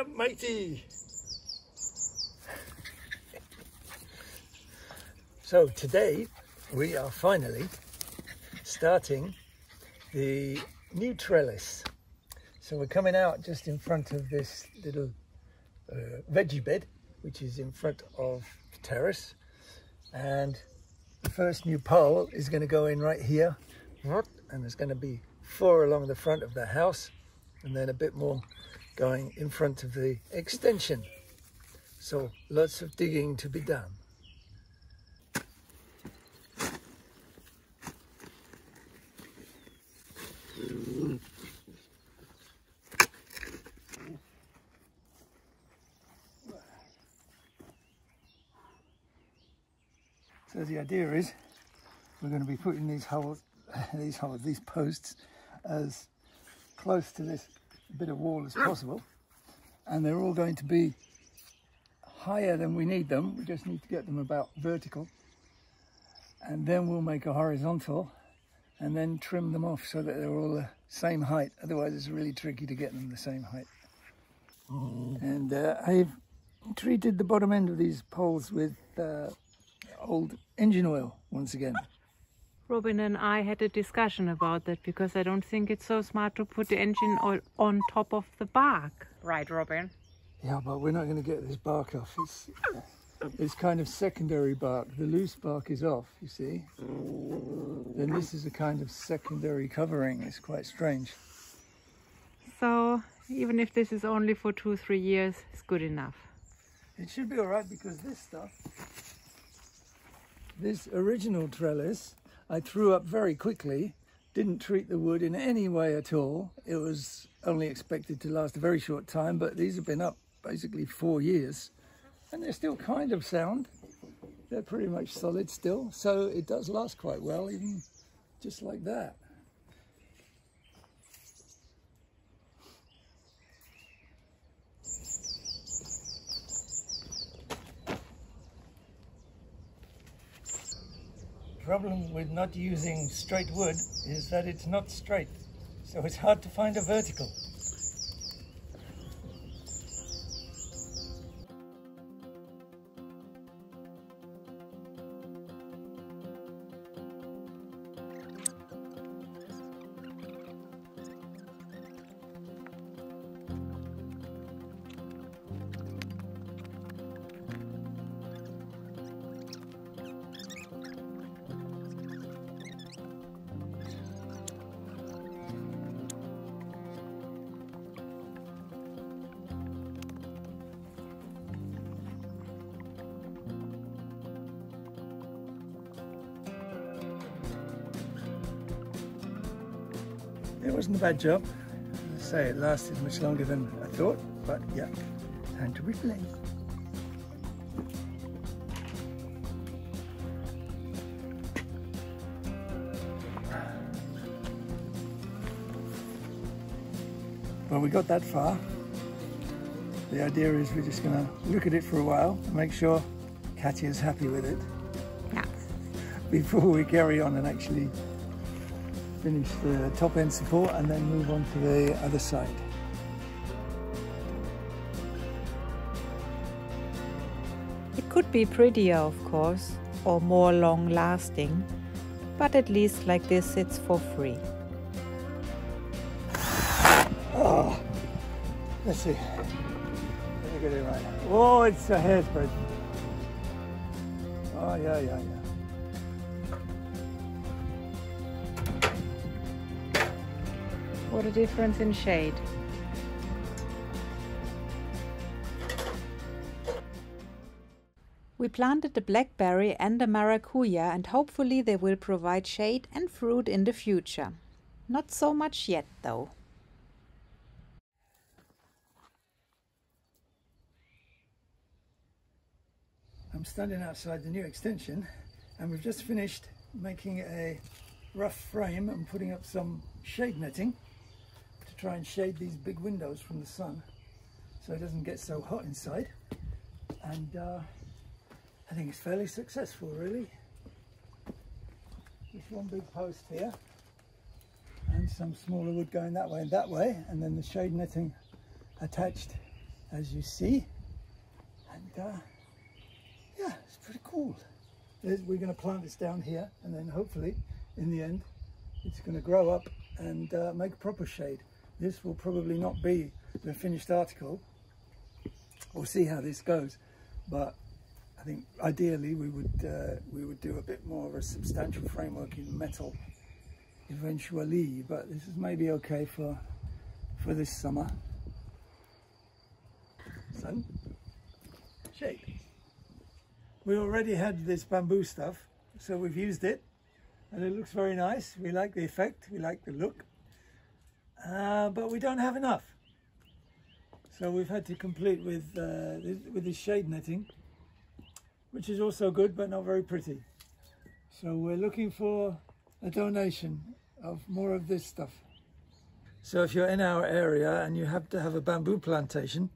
up, matey. So today we are finally starting the new trellis. So we're coming out just in front of this little veggie bed, which is in front of the terrace. And the first new pole is going to go in right here. And there's going to be 4 along the front of the house, and then a bit more going in front of the extension. So lots of digging to be done. So the idea is we're going to be putting these posts as close to this bit of wall as possible, and they're all going to be higher than we need them. We just need to get them about vertical, and then we'll make a horizontal and then trim them off so that they're all the same height. Otherwise it's really tricky to get them the same height. And I've treated the bottom end of these poles with old engine oil once again. Robin and I had a discussion about that, because I don't think it's so smart to put the engine oil on top of the bark. Right, Robin? Yeah, but we're not going to get this bark off. It's kind of secondary bark. The loose bark is off, you see. Then this is a kind of secondary covering. It's quite strange. So even if this is only for 2-3 years, it's good enough. It should be all right, because this stuff, this original trellis, I threw up very quickly, didn't treat the wood in any way at all. It was only expected to last a very short time, but these have been up basically 4 years, and they're still kind of sound. They're pretty much solid still, so it does last quite well, even just like that. The problem with not using straight wood is that it's not straight, so it's hard to find a vertical. It wasn't a bad job. As I say, it lasted much longer than I thought, but yeah, time to replace. Well, we got that far. The idea is we're just going to look at it for a while and make sure Katja's happy with it. Yeah. Before we carry on and actually finish the top end support and then move on to the other side. It could be prettier, of course, or more long lasting, but at least like this it's for free. Oh, let's see. Let me get it right. Oh, it's a hair's breadth. Oh, yeah. What a difference in shade. We planted the blackberry and the maracuja, and hopefully they will provide shade and fruit in the future. Not so much yet though. I'm standing outside the new extension, and we've just finished making a rough frame and putting up some shade netting to try and shade these big windows from the sun so it doesn't get so hot inside. And I think it's fairly successful, really. Just one big post here and some smaller wood going that way, and then the shade netting attached as you see. And yeah, it's pretty cool. We're going to plant this down here, and then hopefully in the end it's going to grow up and make proper shade. This will probably not be the finished article. We'll see how this goes, but I think ideally we would do a bit more of a substantial framework in metal eventually, but this is maybe okay for this summer. Sun, shade. We already had this bamboo stuff, so we've used it and it looks very nice. We like the effect, we like the look, but we don't have enough. So we've had to complete with this shade netting, which is also good but not very pretty. So we're looking for a donation of more of this stuff. So if you're in our area and you have to have a bamboo plantation,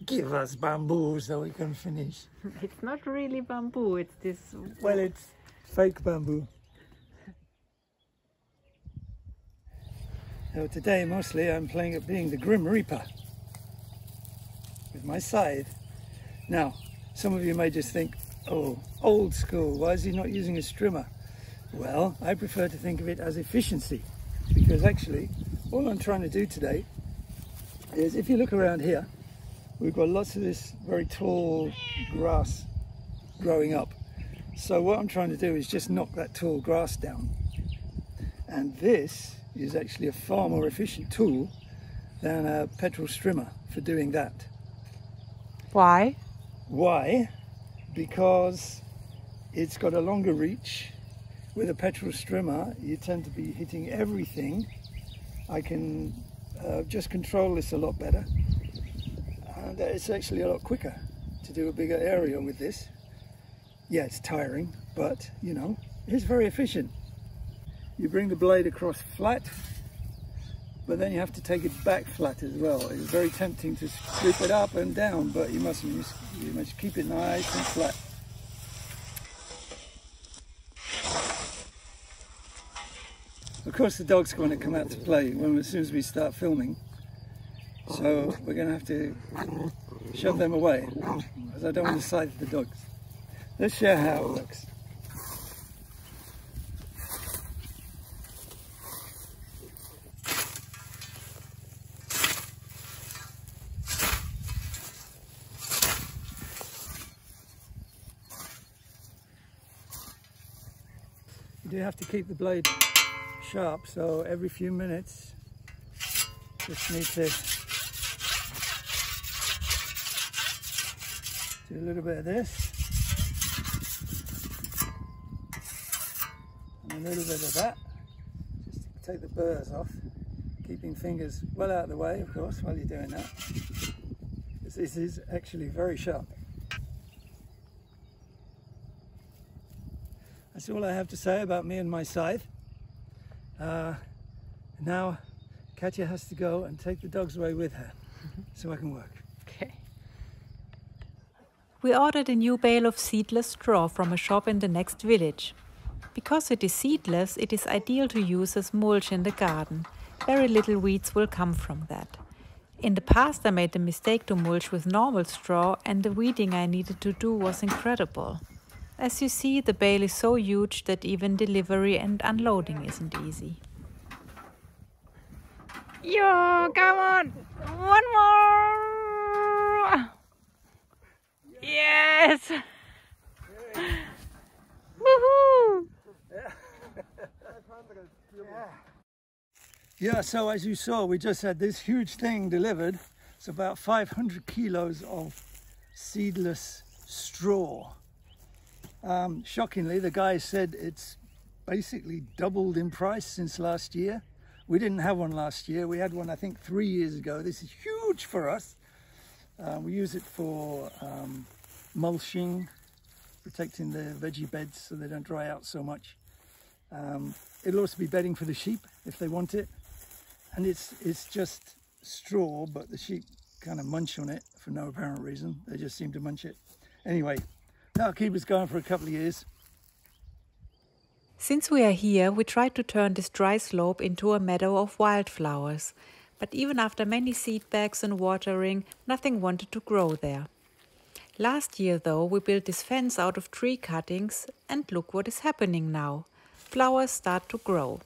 give us bamboo so we can finish. It's not really bamboo, it's this... Well, it's fake bamboo. So today mostly I'm playing at being the Grim Reaper with my scythe. Now, some of you may just think, oh, old school, why is he not using a strimmer? Well, I prefer to think of it as efficiency, because actually all I'm trying to do today is, if you look around here, we've got lots of this very tall grass growing up. So what I'm trying to do is just knock that tall grass down. And this is actually a far more efficient tool than a petrol strimmer for doing that. Why? Why? Because it's got a longer reach. With a petrol strimmer, you tend to be hitting everything. I can just control this a lot better. And it's actually a lot quicker to do a bigger area with this. Yeah, it's tiring, but you know, it's very efficient. You bring the blade across flat, but then you have to take it back flat as well. It's very tempting to scoop it up and down, but you must keep it nice and flat. Of course, the dog's going to come out to play as soon as we start filming. So we're going to have to shove them away, because I don't want to scythe the dogs. Let's share how it works. You do have to keep the blade sharp, so every few minutes just need to do a little bit of this and a little bit of that, just to take the burrs off, keeping fingers well out of the way, of course, while you're doing that. This is actually very sharp. That's all I have to say about me and my scythe. Now Katja has to go and take the dogs away with her, so I can work. Okay. We ordered a new bale of seedless straw from a shop in the next village. Because it is seedless, it is ideal to use as mulch in the garden. Very little weeds will come from that. In the past I made the mistake to mulch with normal straw, and the weeding I needed to do was incredible. As you see, the bale is so huge that even delivery and unloading isn't easy. Yo, come on! One more! Yes! Woohoo! Yeah, so as you saw, we just had this huge thing delivered. It's about 500 kilos of seedless straw. Shockingly, the guy said it's basically doubled in price since last year. We didn't have one last year. We had one, I think, 3 years ago. This is huge for us. We use it for mulching, protecting the veggie beds so they don't dry out so much. It'll also be bedding for the sheep if they want it. And it's just straw, but the sheep kind of munch on it for no apparent reason. They just seem to munch it. Anyway, that'll keep us going for a couple of years. Since we are here, we tried to turn this dry slope into a meadow of wildflowers. But even after many seed bags and watering, nothing wanted to grow there. Last year, though, we built this fence out of tree cuttings, and look what is happening now. Flowers start to grow.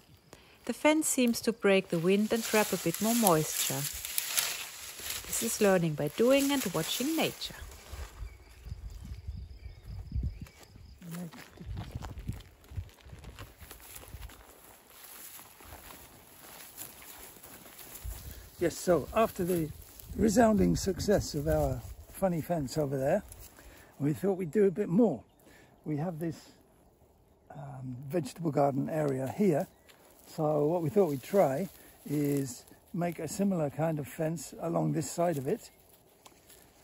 The fence seems to break the wind and trap a bit more moisture. This is learning by doing and watching nature. Yes, so after the resounding success of our funny fence over there, we thought we'd do a bit more. We have this vegetable garden area here, so what we thought we'd try is make a similar kind of fence along this side of it.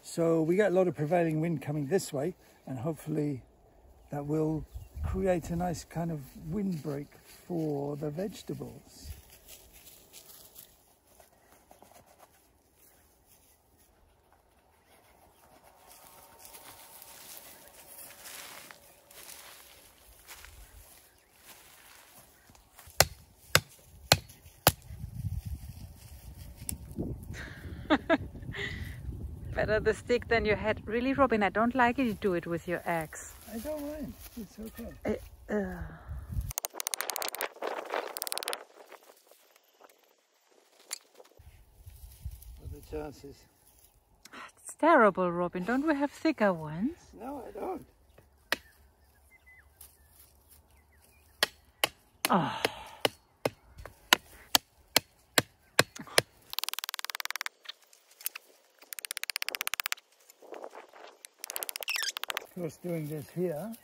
So we get a lot of prevailing wind coming this way, and hopefully that will create a nice kind of windbreak for the vegetables. Better the stick than your head. Really, Robin, I don't like it you do it with your axe. I don't mind, it's okay. What are the chances? It's terrible, Robin. Don't we have thicker ones? No, I don't. Oh. Of course, doing this here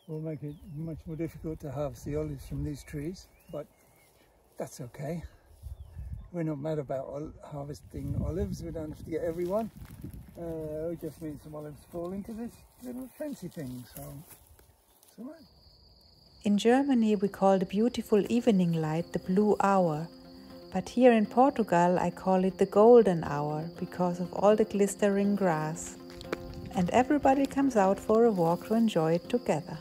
will make it much more difficult to harvest the olives from these trees, but that's okay. We're not mad about harvesting olives. We don't have to get everyone. It just means some olives fall into this little fancy thing, so it's all right. In Germany, we call the beautiful evening light the blue hour. But here in Portugal, I call it the golden hour because of all the glistering grass. And everybody comes out for a walk to enjoy it together.